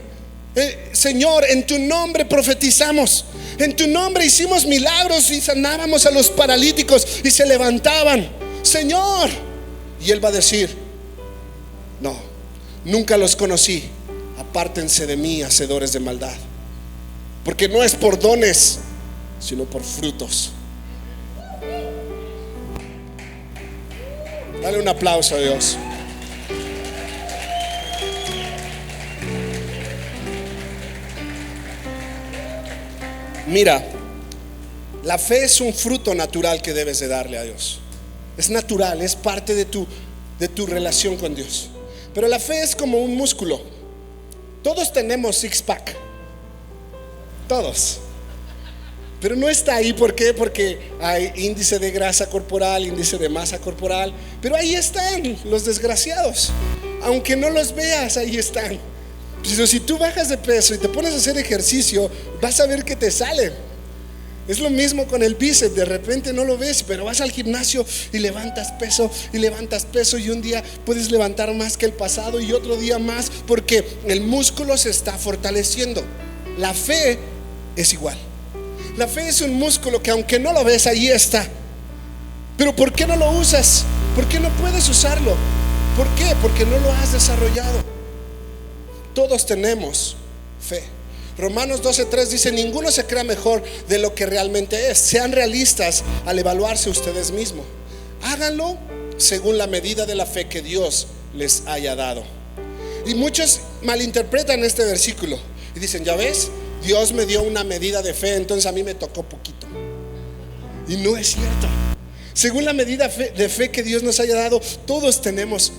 Señor, en tu nombre profetizamos, en tu nombre hicimos milagros y sanábamos a los paralíticos y se levantaban. Señor. Y Él va a decir: no, nunca los conocí, apártense de mí, hacedores de maldad. Porque no es por dones, sino por frutos. Dale un aplauso a Dios. Mira, la fe es un fruto natural que debes de darle a Dios. Es natural, es parte de tu relación con Dios. Pero la fe es como un músculo. Todos tenemos six pack, todos. Pero no está ahí, ¿por qué? Porque hay índice de grasa corporal, índice de masa corporal. Pero ahí están los desgraciados. Aunque no los veas, ahí están. Pero si tú bajas de peso y te pones a hacer ejercicio, vas a ver que te salen. Es lo mismo con el bíceps. De repente no lo ves, pero vas al gimnasio y levantas peso y un día puedes levantar más que el pasado y otro día más, porque el músculo se está fortaleciendo. La fe es igual. La fe es un músculo que aunque no lo ves, ahí está. Pero ¿por qué no lo usas? ¿Por qué no puedes usarlo? ¿Por qué? Porque no lo has desarrollado. Todos tenemos fe. Romanos 12:3 dice: ninguno se crea mejor de lo que realmente es. Sean realistas al evaluarse ustedes mismos. Háganlo según la medida de la fe que Dios les haya dado. Y muchos malinterpretan este versículo y dicen: ya ves, Dios me dio una medida de fe, entonces a mí me tocó poquito. Y no es cierto. Según la medida de fe que Dios nos haya dado, todos tenemos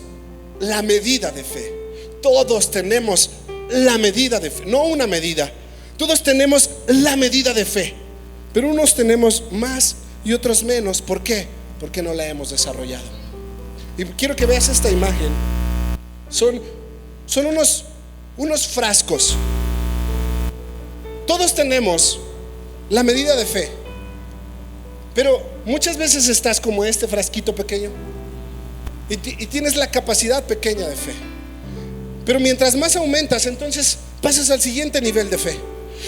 la medida de fe. Todos tenemos la medida de fe, no una medida. Todos tenemos la medida de fe, pero unos tenemos más y otros menos. ¿Por qué? Porque no la hemos desarrollado. Y quiero que veas esta imagen. Son unos frascos. Todos tenemos la medida de fe, pero muchas veces estás como este frasquito pequeño y tienes la capacidad pequeña de fe. Pero mientras más aumentas, entonces pasas al siguiente nivel de fe.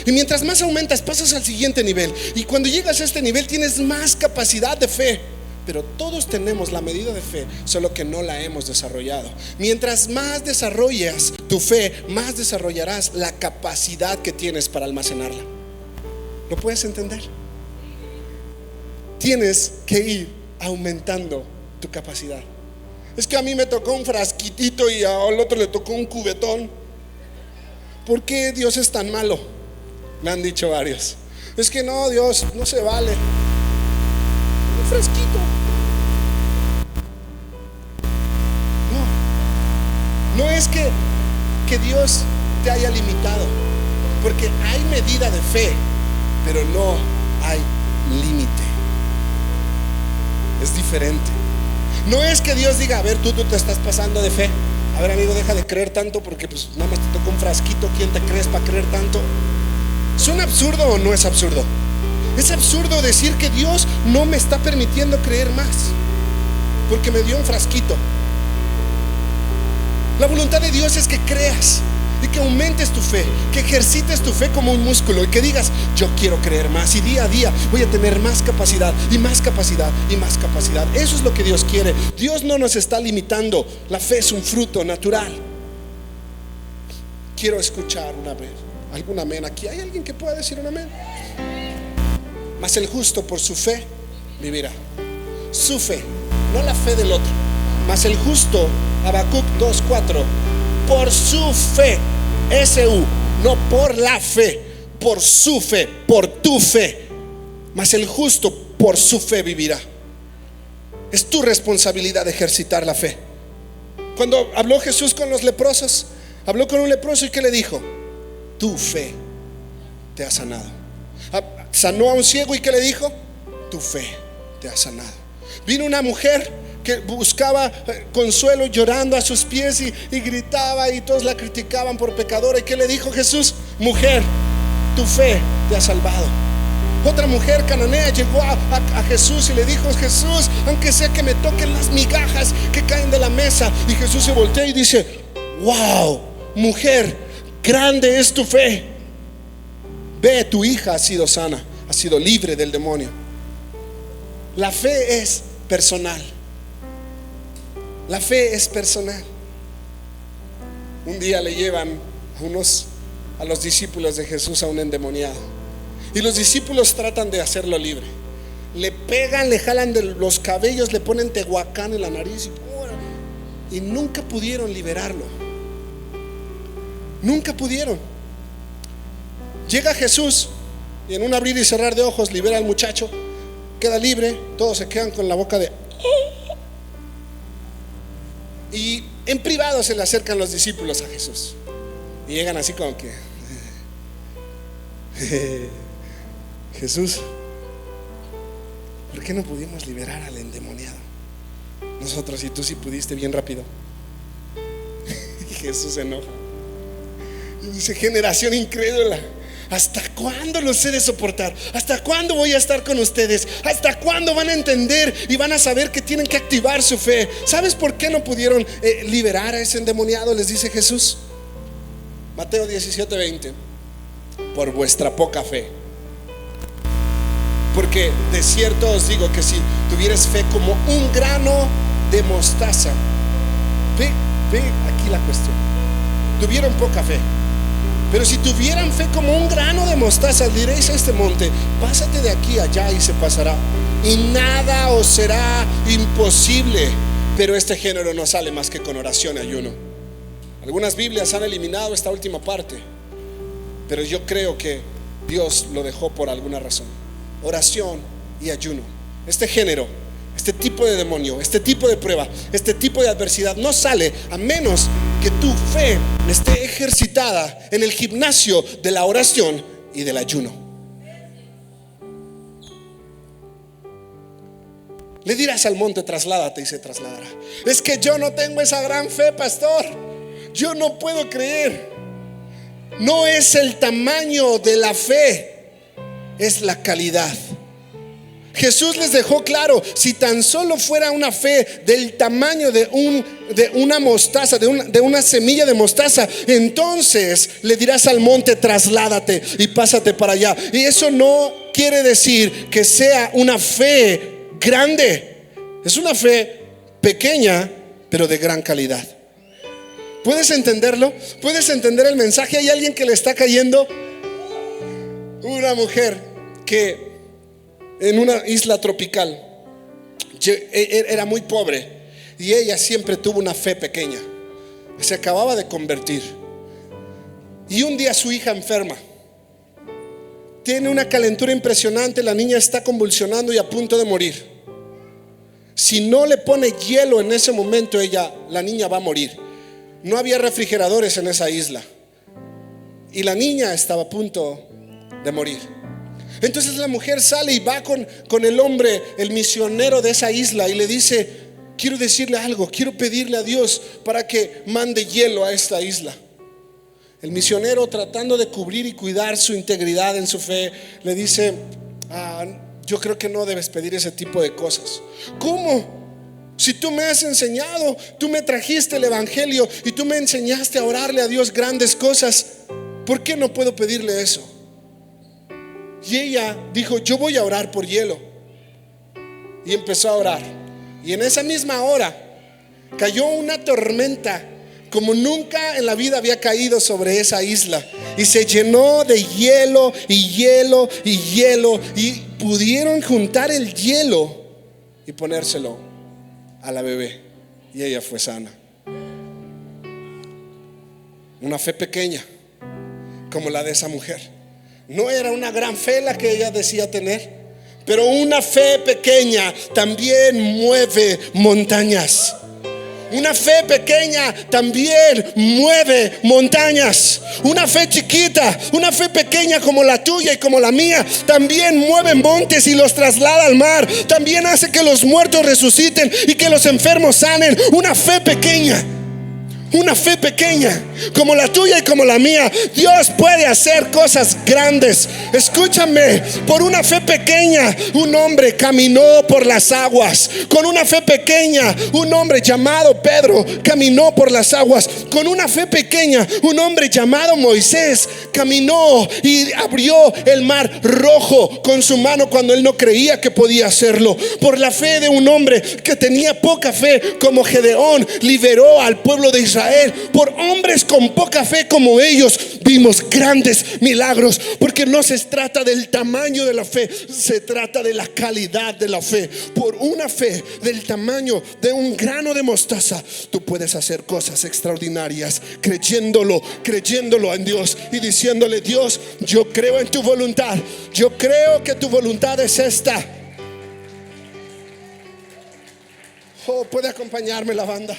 Y mientras más aumentas, pasas al siguiente nivel. Y cuando llegas a este nivel, tienes más capacidad de fe. Pero todos tenemos la medida de fe, solo que no la hemos desarrollado. Mientras más desarrollas tu fe, más desarrollarás la capacidad que tienes para almacenarla. ¿Lo puedes entender? Tienes que ir aumentando tu capacidad. Es que a mí me tocó un frasquitito y al otro le tocó un cubetón. ¿Por qué Dios es tan malo? Me han dicho varios. Es que no, Dios, no se vale. Un frasquito. No es que Dios te haya limitado, porque hay medida de fe, pero no hay límite. Es diferente. No es que Dios diga, a ver, tú te estás pasando de fe. A ver, amigo, deja de creer tanto, porque pues nada más te tocó un frasquito. ¿Quién te crees para creer tanto? ¿Es un absurdo o no es absurdo? Es absurdo decir que Dios no me está permitiendo creer más porque me dio un frasquito. La voluntad de Dios es que creas y que aumentes tu fe, que ejercites tu fe como un músculo y que digas, yo quiero creer más, y día a día voy a tener más capacidad y más capacidad y más capacidad. Eso es lo que Dios quiere. Dios no nos está limitando. La fe es un fruto natural. Quiero escuchar una vez algún amén aquí. ¿Hay alguien que pueda decir un amén? Mas el justo por su fe vivirá. Su fe, no la fe del otro. Mas el justo, Habacuc 2:4, por su fe, S-U, no por la fe, por su fe, por tu fe. Mas el justo por su fe vivirá. Es tu responsabilidad ejercitar la fe. Cuando habló Jesús con los leprosos, habló con un leproso y ¿qué le dijo? Tu fe te ha sanado. Sanó a un ciego y ¿qué le dijo? Tu fe te ha sanado. Vino una mujer que buscaba consuelo llorando a sus pies y gritaba y todos la criticaban por pecadora. ¿Y qué le dijo Jesús? Mujer, tu fe te ha salvado. Otra mujer cananea llegó a Jesús y le dijo, Jesús, aunque sea que me toquen las migajas que caen de la mesa. Y Jesús se voltea y dice, wow, mujer, grande es tu fe. Ve, tu hija ha sido sana, ha sido libre del demonio. La fe es personal. La fe es personal. Un día le llevan a los discípulos de Jesús a un endemoniado, y los discípulos tratan de hacerlo libre. Le pegan, le jalan de los cabellos, le ponen tehuacán en la nariz y nunca pudieron liberarlo. Nunca pudieron. Llega Jesús y en un abrir y cerrar de ojos libera al muchacho, queda libre, todos se quedan con la boca de... Y en privado se le acercan los discípulos a Jesús y llegan así como que Jesús, ¿por qué no pudimos liberar al endemoniado? Nosotros, y tú sí pudiste bien rápido. Y Jesús se enoja y dice, generación incrédula, ¿hasta cuándo los he de soportar? ¿Hasta cuándo voy a estar con ustedes? ¿Hasta cuándo van a entender y van a saber que tienen que activar su fe? ¿Sabes por qué no pudieron liberar a ese endemoniado? Les dice Jesús, Mateo 17:20, por vuestra poca fe. Porque de cierto os digo que si tuvieras fe como un grano de mostaza. Ve aquí la cuestión. Tuvieron poca fe. Pero si tuvieran fe como un grano de mostaza, diréis a este monte, pásate de aquí a allá y se pasará, y nada os será imposible. Pero este género no sale más que con oración y ayuno. Algunas Biblias han eliminado esta última parte, pero yo creo que Dios lo dejó por alguna razón. Oración y ayuno. Este género, este tipo de demonio, este tipo de prueba, este tipo de adversidad no sale a menos que tu fe esté ejercitada en el gimnasio de la oración y del ayuno. Le dirás al monte, trasládate, y se trasladará. Es que yo no tengo esa gran fe, pastor. Yo no puedo creer. No es el tamaño de la fe, es la calidad. Jesús les dejó claro: si tan solo fuera una fe del tamaño de una mostaza, de una semilla de mostaza, entonces le dirás al monte, trasládate y pásate para allá. Y eso no quiere decir que sea una fe grande. Es una fe pequeña, pero de gran calidad. ¿Puedes entenderlo? ¿Puedes entender el mensaje? Hay alguien que le está cayendo. Una mujer que en una isla tropical era muy pobre, y ella siempre tuvo una fe pequeña. Se acababa de convertir, y un día su hija enferma. Tiene una calentura impresionante, la niña está convulsionando y a punto de morir. Si no le pone hielo en ese momento, la niña va a morir. No había refrigeradores en esa isla, y la niña estaba a punto de morir. Entonces la mujer sale y va con el hombre, el misionero de esa isla, y le dice: quiero decirle algo, quiero pedirle a Dios para que mande hielo a esta isla. El misionero, tratando de cubrir y cuidar su integridad en su fe, le dice: yo creo que no debes pedir ese tipo de cosas. ¿Cómo? Si tú me has enseñado, tú me trajiste el evangelio y tú me enseñaste a orarle a Dios grandes cosas, ¿por qué no puedo pedirle eso? Y ella dijo: yo voy a orar por hielo. Y empezó a orar, y en esa misma hora cayó una tormenta como nunca en la vida había caído sobre esa isla, y se llenó de hielo y hielo y hielo, y pudieron juntar el hielo y ponérselo a la bebé, y ella fue sana. Una fe pequeña como la de esa mujer. No era una gran fe la que ella decía tener, pero una fe pequeña también mueve montañas. Una fe pequeña también mueve montañas. Una fe chiquita, una fe pequeña como la tuya y como la mía, también mueve montes y los traslada al mar. También hace que los muertos resuciten y que los enfermos sanen. Una fe pequeña, una fe pequeña como la tuya y como la mía, Dios puede hacer cosas grandes. Escúchame, por una fe pequeña un hombre caminó por las aguas. Con una fe pequeña un hombre llamado Pedro caminó por las aguas. Con una fe pequeña un hombre llamado Moisés caminó y abrió el mar rojo con su mano cuando él no creía que podía hacerlo. Por la fe de un hombre que tenía poca fe como Gedeón, liberó al pueblo de Israel. Por hombres con poca fe como ellos vimos grandes milagros, porque no se trata del tamaño de la fe, se trata de la calidad de la fe. Por una fe del tamaño de un grano de mostaza, tú puedes hacer cosas extraordinarias, creyéndolo en Dios y diciéndole: Dios, yo creo en tu voluntad, yo creo que tu voluntad es esta. Puede acompañarme la banda.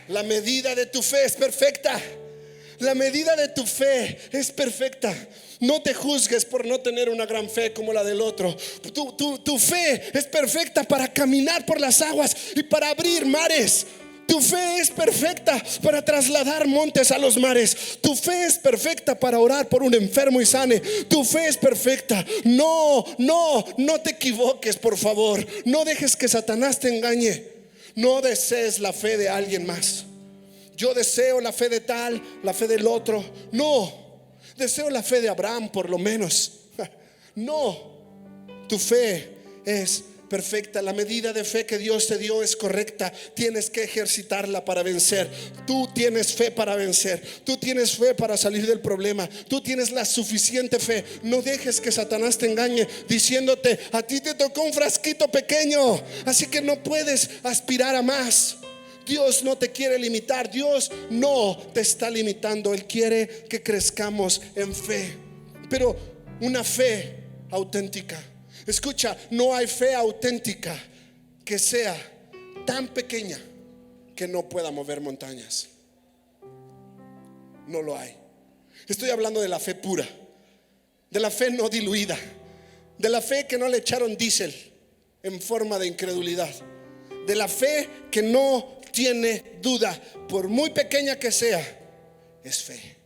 La medida de tu fe es perfecta. La medida de tu fe es perfecta. No te juzgues por no tener una gran fe como la del otro. Tu fe es perfecta para caminar por las aguas y para abrir mares. Tu fe es perfecta para trasladar montes a los mares. Tu fe es perfecta para orar por un enfermo y sane. Tu fe es perfecta. No te equivoques, por favor. No dejes que Satanás te engañe. No desees la fe de alguien más. Yo deseo la fe de tal, la fe del otro. No, deseo la fe de Abraham por lo menos. No, tu fe es perfecta. La medida de fe que Dios te dio es correcta. Tienes que ejercitarla para vencer. Tú tienes fe para vencer. Tú tienes fe para salir del problema. Tú tienes la suficiente fe. No dejes que Satanás te engañe diciéndote: a ti te tocó un frasquito pequeño, así que no puedes aspirar a más. Dios no te quiere limitar. Dios no te está limitando. Él quiere que crezcamos en fe, pero una fe auténtica. Escucha, no hay fe auténtica que sea tan pequeña que no pueda mover montañas. No lo hay. Estoy hablando de la fe pura, de la fe no diluida, de la fe que no le echaron diésel, en forma de incredulidad, de la fe que no tiene duda, por muy pequeña que sea, es fe.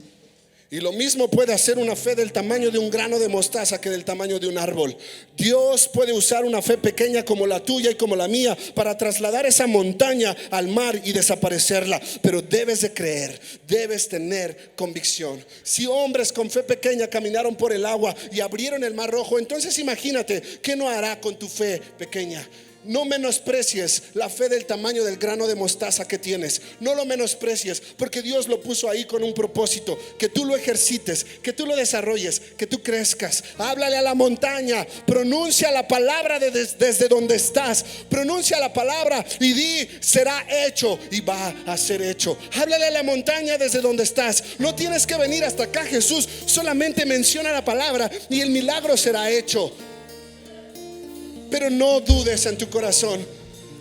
Y lo mismo puede hacer una fe del tamaño de un grano de mostaza que del tamaño de un árbol. Dios puede usar una fe pequeña como la tuya y como la mía para trasladar esa montaña al mar y desaparecerla. Pero debes de creer, debes tener convicción. Si hombres con fe pequeña caminaron por el agua y abrieron el mar rojo, entonces imagínate qué no hará con tu fe pequeña. No menosprecies la fe del tamaño del grano de mostaza que tienes. No lo menosprecies, porque Dios lo puso ahí con un propósito: que tú lo ejercites, que tú lo desarrolles, que tú crezcas. Háblale a la montaña, pronuncia la palabra desde donde estás. Pronuncia la palabra y di: será hecho, y va a ser hecho. Háblale a la montaña desde donde estás. No tienes que venir hasta acá, Jesús. Solamente menciona la palabra y el milagro será hecho. Pero no dudes en tu corazón.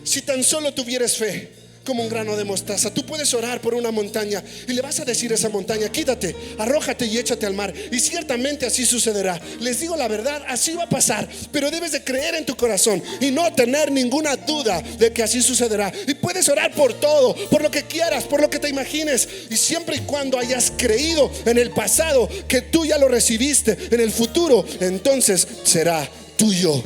Si tan solo tuvieras fe como un grano de mostaza, tú puedes orar por una montaña y le vas a decir a esa montaña: quítate, arrójate y échate al mar. Y ciertamente así sucederá. Les digo la verdad, así va a pasar. Pero debes de creer en tu corazón y no tener ninguna duda de que así sucederá. Y puedes orar por todo, por lo que quieras, por lo que te imagines. Y siempre y cuando hayas creído en el pasado que tú ya lo recibiste, en el futuro entonces será tuyo.